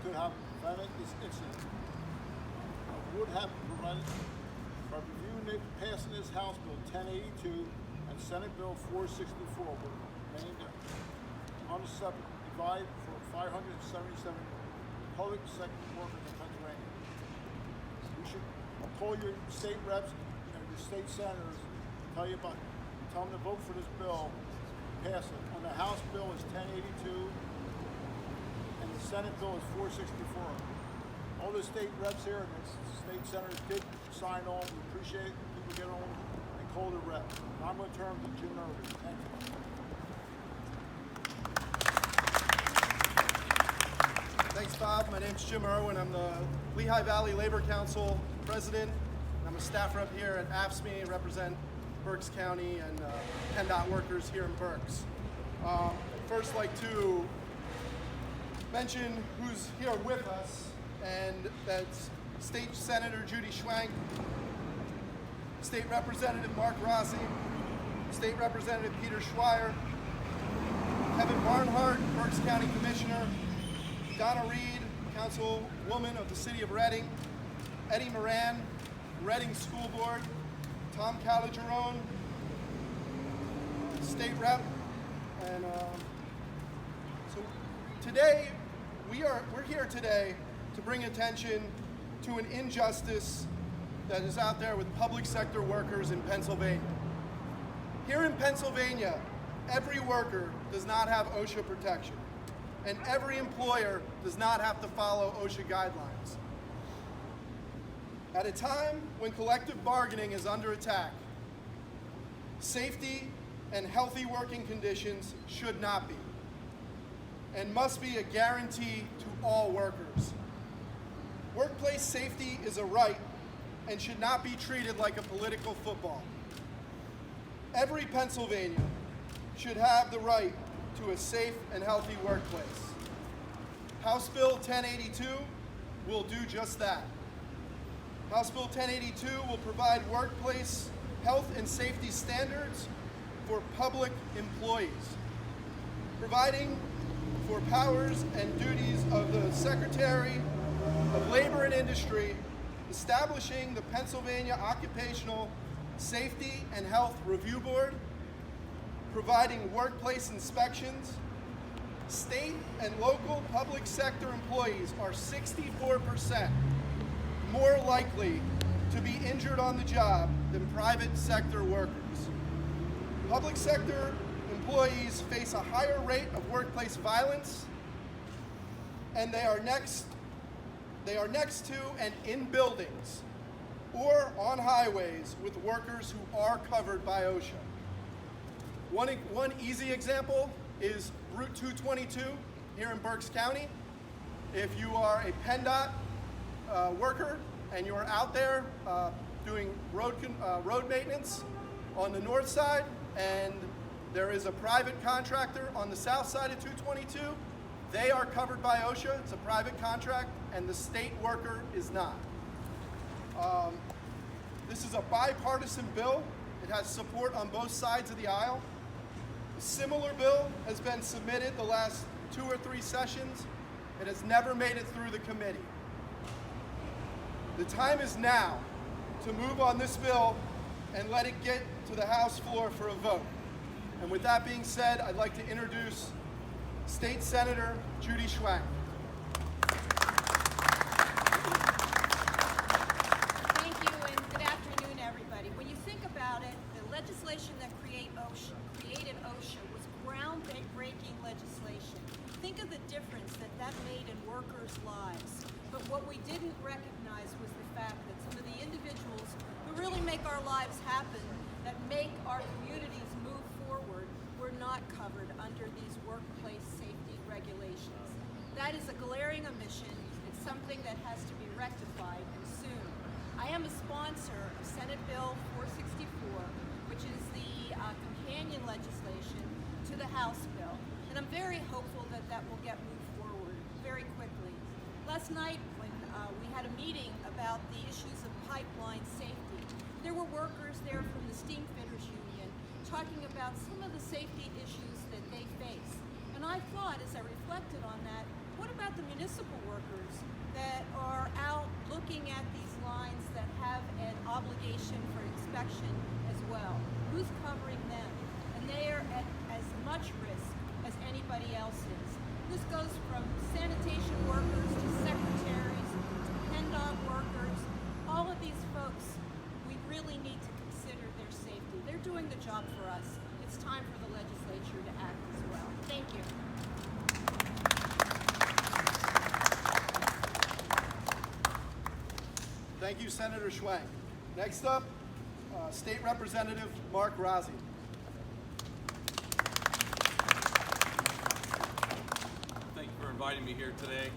could have prevented this incident. I would have prevented by reviewing it, passing this House Bill 1082 and Senate Bill 464 would have remained on the subject, divide for 577 public sector workers in Pennsylvania. You should call your state reps and your state senators, tell them to vote for this bill, pass it. On the House bill is 1082, and the Senate bill is 464. All the state reps here and the state senators did sign on. We appreciate it. People get on and call the rep. I'm going to turn to Jim Irwin. Thank you. Thanks, Bob. My name's Jim Irwin. I'm the Lehigh Valley Labor Council president. I'm a staff rep here at AFSCME, represent Berks County and PennDOT workers here in Berks. First, like to mention who's here with us, and that's State Senator Judy Schwank, State Representative Mark Rossi, State Representative Peter Schweier, Kevin Barnhart, Berks County Commissioner, Donna Reed, Councilwoman of the City of Reading, Eddie Moran, Reading School Board, Tom Caligione, State Rep, and so today we're here today to bring attention to an injustice that is out there with public sector workers in Pennsylvania. Here in Pennsylvania, every worker does not have OSHA protection, and every employer does not have to follow OSHA guidelines. At a time when collective bargaining is under attack, safety and healthy working conditions should not be, and must be a guarantee to all workers. Workplace safety is a right and should not be treated like a political football. Every Pennsylvanian should have the right to a safe and healthy workplace. House Bill 1082 will do just that. House Bill 1082 will provide workplace health and safety standards for public employees, providing for powers and duties of the Secretary of Labor and Industry, establishing the Pennsylvania Occupational Safety and Health Review Board, providing workplace inspections. State and local public sector employees are 64% more likely to be injured on the job than private sector workers. Public sector employees face a higher rate of workplace violence, and they are next to and in buildings or on highways with workers who are covered by OSHA. One easy example is Route 222 here in Berks County. If you are a PennDOT worker and you're out there doing road maintenance on the north side, and there is a private contractor on the south side of 222, they are covered by OSHA. It's a private contract, and the state worker is not. This is a bipartisan bill. It has support on both sides of the aisle. A similar bill has been submitted the last 2 or 3 sessions. It has never made it through the committee. The time is now to move on this bill and let it get to the House floor for a vote. And with that being said, I'd like to introduce State Senator Judy Schwank. Thank you, and good afternoon, everybody. When you think about it, the legislation that created OSHA was groundbreaking legislation. Think of the difference that made in workers' lives. But what we didn't recognize was the fact that some of the individuals who really make our lives happen, that make our communities move forward, were not covered under these workplace safety regulations. That is a glaring omission. It's something that has to be rectified, and soon. I am a sponsor of Senate Bill 464, which is the companion legislation to the House bill, and I'm very hopeful that that will get moved forward very quickly. Last night, when we had a meeting about the issues of pipeline safety, there were workers there from the Steam Fitters Union talking about some of the safety issues that they face. And I thought, as I reflected on that, what about about the municipal workers that are out looking at these lines that have an obligation for inspection as well? Who's covering them? And they are at as much risk as anybody else is. This goes from sanitation workers to secretaries to PennDOT workers. All of these folks, we really need to consider their safety. They're doing the job for us. It's time for the legislature to act as well. Thank you. Thank you, Senator Schwenk. Next up, State Representative Mark Rossi. Thank you for inviting me here today.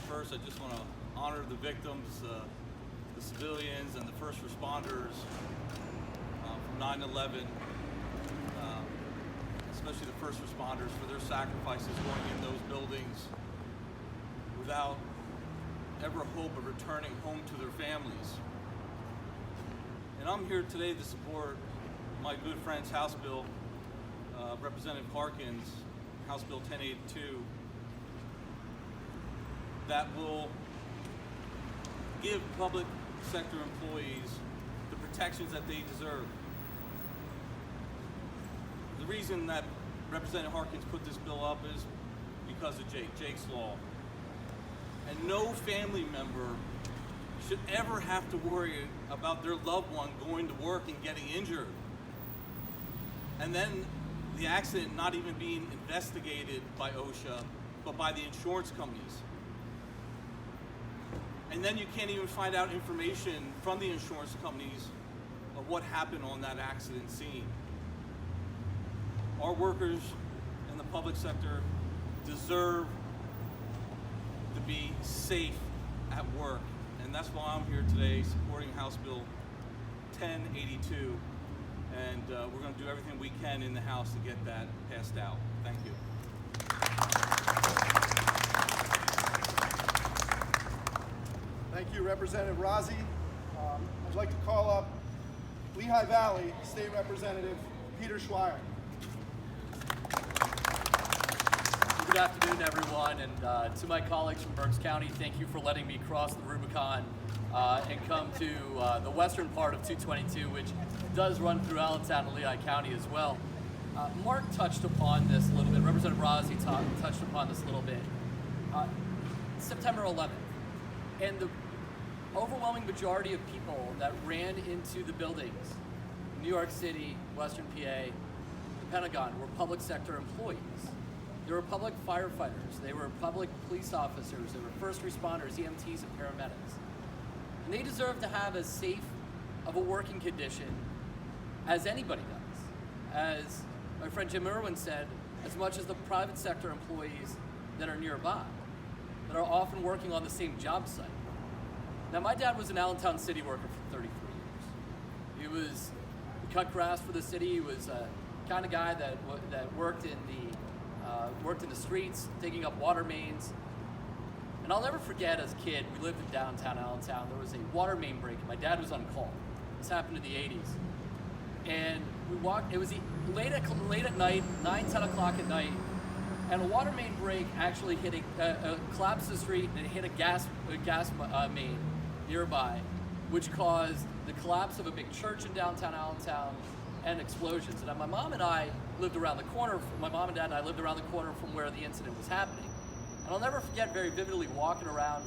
First, I just want to honor the victims, the civilians and the first responders from 9/11, especially the first responders for their sacrifices going in those buildings without ever hope of returning home to their families. And I'm here today to support my good friend's House Bill, Representative Harkins, House Bill 1082, that will give public sector employees the protections that they deserve. The reason that Representative Harkins put this bill up is because of Jake's Law. And no family member should ever have to worry about their loved one going to work and getting injured. And then the accident not even being investigated by OSHA, but by the insurance companies. And then you can't even find out information from the insurance companies of what happened on that accident scene. Our workers in the public sector deserve to be safe at work. And that's why I'm here today supporting House Bill 1082. And we're going to do everything we can in the House to get that passed out. Thank you. Thank you, Representative Rossi. I'd like to call up Lehigh Valley State Representative Peter Schweier. Good afternoon, everyone, and to my colleagues from Berks County, thank you for letting me cross the Rubicon and come to the western part of 222, which does run through Allentown and Lehigh County as well. Mark touched upon this a little bit, Representative Rossi touched upon this a little bit. September 11th, and the overwhelming majority of people that ran into the buildings, New York City, Western PA, the Pentagon, were public sector employees. They were public firefighters, they were public police officers, they were first responders, EMTs, and paramedics. And they deserve to have as safe of a working condition as anybody does. As my friend Jim Irwin said, as much as the private sector employees that are nearby, that are often working on the same job site. Now, my dad was an Allentown city worker for 33 years. He cut grass for the city. He was a kind of guy that worked in the streets, digging up water mains. And I'll never forget, as a kid, we lived in downtown Allentown. There was a water main break, and my dad was on call. This happened in the 80s. And we walked, it was late at night, 9, 10 o'clock at night, and a water main break actually hit collapsed the street, and it hit a gas main nearby, which caused the collapse of a big church in downtown Allentown and explosions. And my mom and I lived around the corner, my mom and dad and I lived around the corner from where the incident was happening. And I'll never forget very vividly walking around,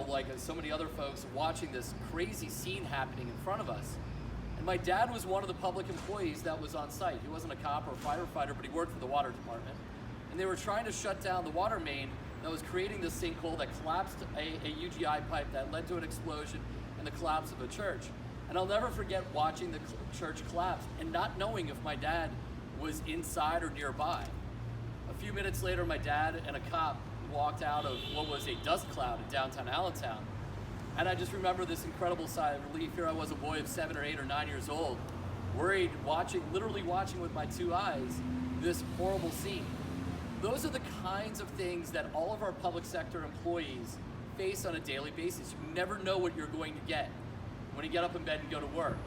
like so many other folks, watching this crazy scene happening in front of us. And my dad was one of the public employees that was on site. He wasn't a cop or a firefighter, but he worked for the water department. And they were trying to shut down the water main that was creating this sinkhole that collapsed a UGI pipe that led to an explosion and the collapse of a church. And I'll never forget watching the church collapse and not knowing if my dad was inside or nearby. A few minutes later, my dad and a cop walked out of what was a dust cloud in downtown Allentown. And I just remember this incredible sigh of relief. Here I was, a boy of 7 or 8 or 9 years old, worried, literally watching with my 2 eyes this horrible scene. Those are the kinds of things that all of our public sector employees face on a daily basis. You never know what you're going to get when you get up in bed and go to work.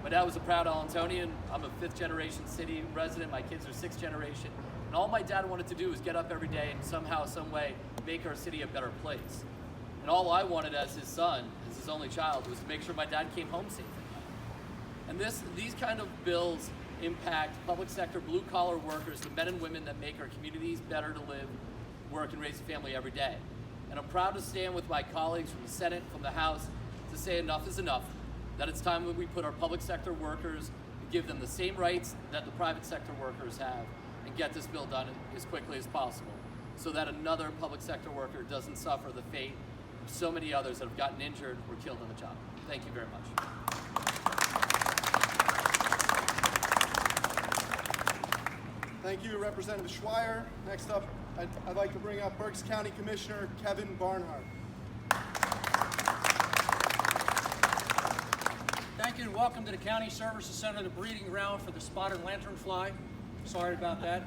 My dad was a proud Allentonian. I'm a 5th generation city resident. My kids are 6th generation. And all my dad wanted to do was get up every day and somehow, some way, make our city a better place. And all I wanted as his son, as his only child, was to make sure my dad came home safe. And these kind of bills impact public sector blue-collar workers, the men and women that make our communities better to live, work, and raise a family every day. And I'm proud to stand with my colleagues from the Senate, from the House, to say enough is enough, that it's time that we put our public sector workers and give them the same rights that the private sector workers have, and get this bill done as quickly as possible, so that another public sector worker doesn't suffer the fate of so many others that have gotten injured or killed on the job. Thank you very much. Thank you, Representative Schweier. Next up, I'd like to bring up Berks County Commissioner Kevin Barnhart. Thank you and welcome to the County Services Center, the breeding ground for the spotted lanternfly. Sorry about that.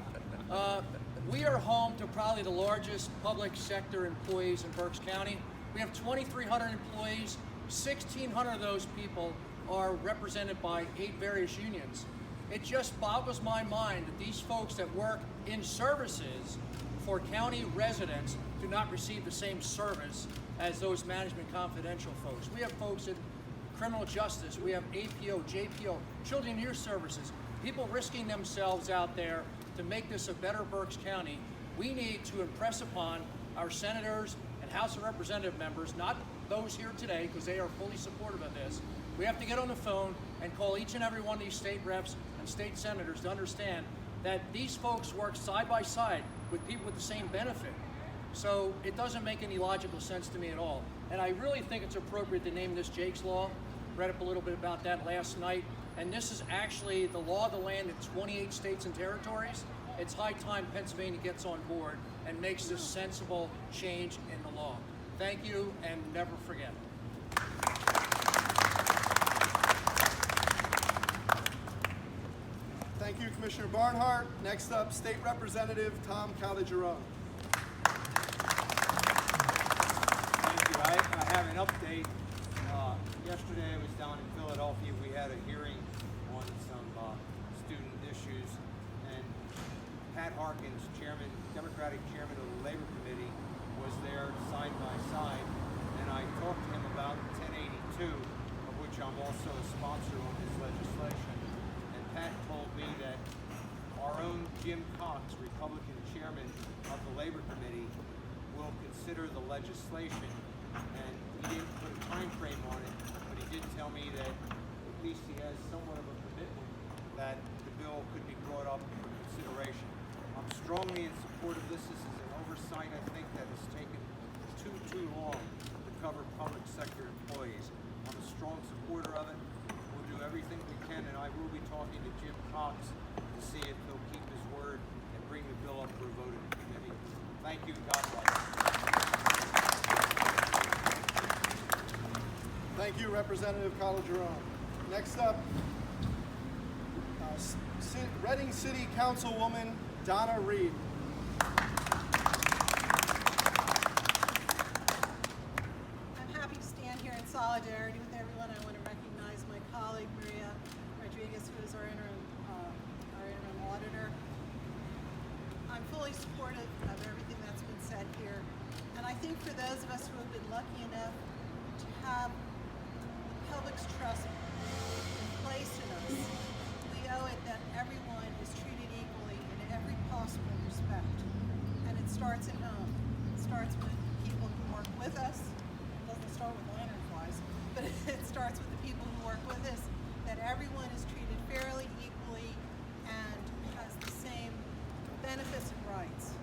We are home to probably the largest public sector employees in Berks County. We have 2,300 employees. 1,600 of those people are represented by 8 various unions. It just boggles my mind that these folks that work in services for county residents do not receive the same service as those management confidential folks. We have folks in criminal justice, we have APO, JPO, children and youth services, people risking themselves out there to make this a better Berks County. We need to impress upon our senators and House of Representative members, not those here today, because they are fully supportive of this. We have to get on the phone and call each and every one of these state reps and state senators to understand that these folks work side by side with people with the same benefit. So it doesn't make any logical sense to me at all. And I really think it's appropriate to name this Jake's Law. Read up a little bit about that last night. And this is actually the law of the land in 28 states and territories. It's high time Pennsylvania gets on board and makes this sensible change in the law. Thank you, and never forget. Thank you, Commissioner Barnhart. Next up, State Representative Tom Caligione. Thank you. I have an update. Yesterday I was down in Philadelphia. We had a hearing on some student issues, and Pat Harkins, Democratic chairman of the Labor Committee, was there side by side, and I talked to him about 1082, of which I'm also a sponsor on his legislation. And Pat told me that our own Jim Cox, Republican chairman of the Labor Committee, will consider the legislation, and he didn't put a time frame on it, but he did tell me that at least he has somewhat of a commitment that the bill could be brought up for consideration. I'm strongly in support of this. This is an oversight, I think, that has taken too long to cover public sector employees. I'm a strong supporter of it. We'll do everything we can, and I will be talking to Jim Cox to see if he'll keep his word and bring the bill up for a vote in the committee. Thank you. God bless. Thank you, Representative Caligione. Next up, Reading City Councilwoman Donna Reed. I'm happy to stand here in solidarity with everyone. I want to recognize my colleague Maria Rodriguez, who is our interim auditor. I'm fully supportive of everything that's been said here, and I think for those of us who have been lucky enough to have the public's trust placed in us, we owe it that everyone is treated equally in every possible respect. And it starts at home. It starts with people who work with us. It doesn't start with lanternflies, but it starts with the people who work with us, that everyone is treated fairly, equally, and has the same benefits and rights.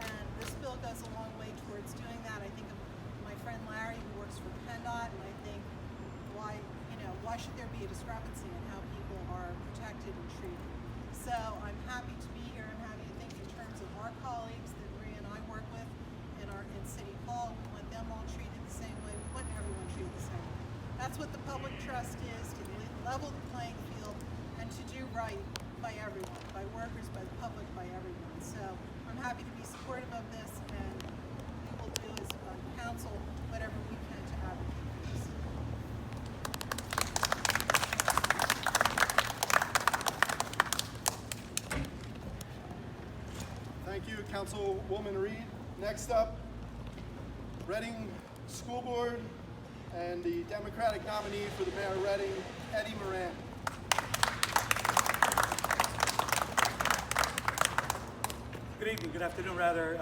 And this bill goes a long way towards doing that. I think of my friend Larry, who works for PennDOT, and I think, why should there be a discrepancy in how people are protected and treated? So I'm happy to be here. I'm happy to think in terms of our colleagues that Maria and I work with in City Hall. We want them all treated the same way. We want everyone treated the same way. That's what the public trust is, to level the playing field and to do right by everyone, by workers, by the public, by everyone. So I'm happy to be supportive of this, and we will do as council whatever we can to advocate for this. Councilwoman Reed. Next up, Reading School Board and the Democratic nominee for the mayor of Reading, Eddie Moran. Good evening, good afternoon rather.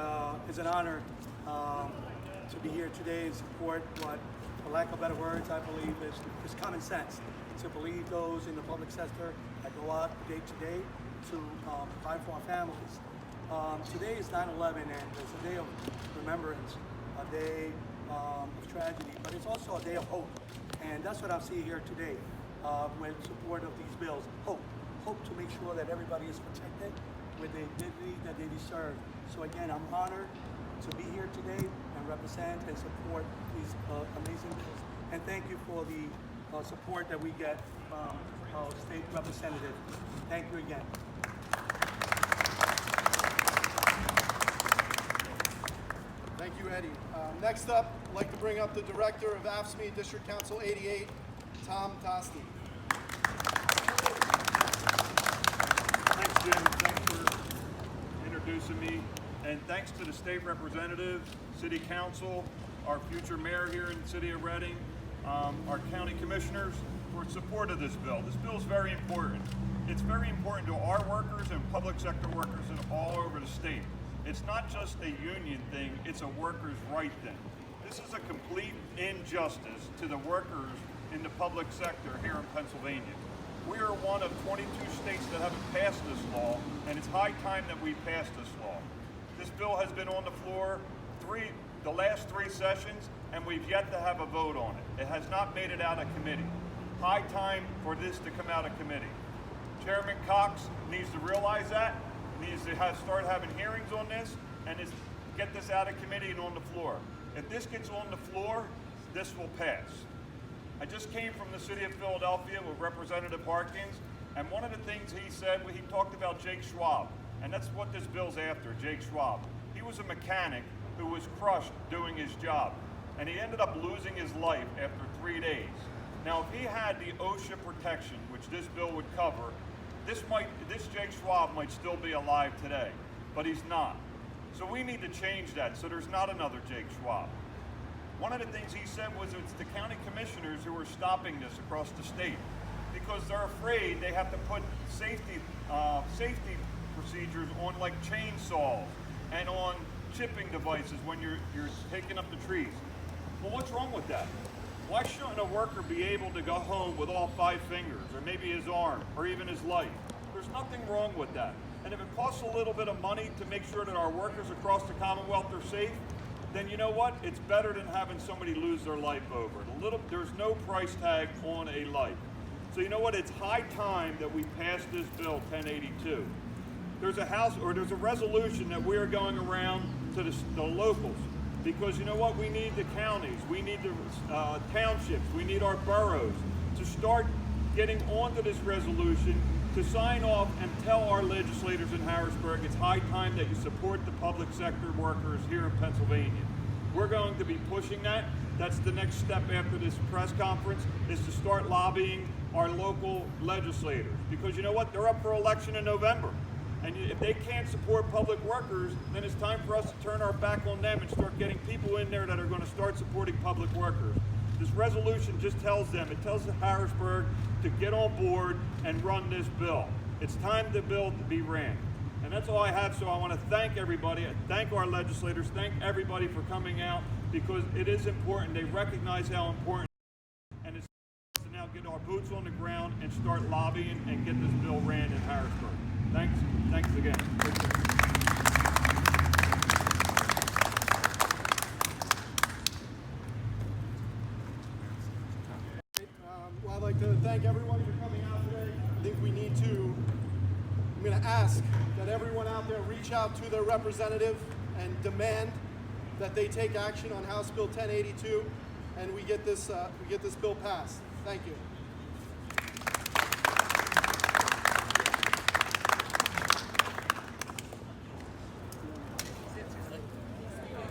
It's an honor to be here today and support what, for lack of better words, I believe is common sense. To believe those in the public sector that go out day to day to provide for our families. Today is 9/11 and it's a day of remembrance, a day of tragedy, but it's also a day of hope. And that's what I see here today with support of these bills. Hope. Hope to make sure that everybody is protected with the dignity that they deserve. So again, I'm honored to be here today and represent and support these amazing bills. And thank you for the support that we get from our state representative. Thank you again. Thank you, Eddie. Next up, I'd like to bring up the Director of AFSCME District Council 88, Tom Tosti. Thanks, Jim. Thanks for introducing me. And thanks to the state representative, city council, our future mayor here in the city of Reading, our county commissioners for support of this bill. This bill is very important. It's very important to our workers and public sector workers all over the state. It's not just a union thing, it's a workers' right thing. This is a complete injustice to the workers in the public sector here in Pennsylvania. We are one of 22 states that haven't passed this law, and it's high time that we pass this law. This bill has been on the floor the last three sessions, and we've yet to have a vote on it. It has not made it out of committee. High time for this to come out of committee. Chairman Cox needs to realize that, needs to start having hearings on this, and get this out of committee and on the floor. If this gets on the floor, this will pass. I just came from the city of Philadelphia with Representative Harkins, and one of the things he said, he talked about Jake Schwab, and that's what this bill's after, Jake Schwab. He was a mechanic who was crushed doing his job, and he ended up losing his life after 3 days. Now, if he had the OSHA protection, which this bill would cover, this Jake Schwab might still be alive today, but he's not. So we need to change that so there's not another Jake Schwab. One of the things he said was it's the county commissioners who are stopping this across the state because they're afraid they have to put safety procedures on like chainsaws and on chipping devices when you're taking up the trees. Well, what's wrong with that? Why shouldn't a worker be able to go home with all 5 fingers, or maybe his arm, or even his life? There's nothing wrong with that. And if it costs a little bit of money to make sure that our workers across the Commonwealth are safe, then you know what? It's better than having somebody lose their life over it. There's no price tag on a life. So you know what? It's high time that we pass this bill 1082. There's a resolution that we are going around to the locals. Because you know what, we need the counties, we need the townships, we need our boroughs to start getting onto this resolution to sign off and tell our legislators in Harrisburg it's high time that you support the public sector workers here in Pennsylvania. We're going to be pushing that. That's the next step after this press conference, is to start lobbying our local legislators. Because you know what, they're up for election in November. And if they can't support public workers, then it's time for us to turn our back on them and start getting people in there that are going to start supporting public workers. This resolution just tells Harrisburg to get on board and run this bill. It's time the bill to be ran. And that's all I have, so I want to thank everybody, thank our legislators, thank everybody for coming out, because it is important. They recognize how important it is, and it's to now get our boots on the ground and start lobbying and get this bill ran in Harrisburg. Thanks again. Well, I'd like to thank everyone for coming out today. I think I'm going to ask that everyone out there reach out to their representative and demand that they take action on House Bill 1082 and we get this bill passed. Thank you.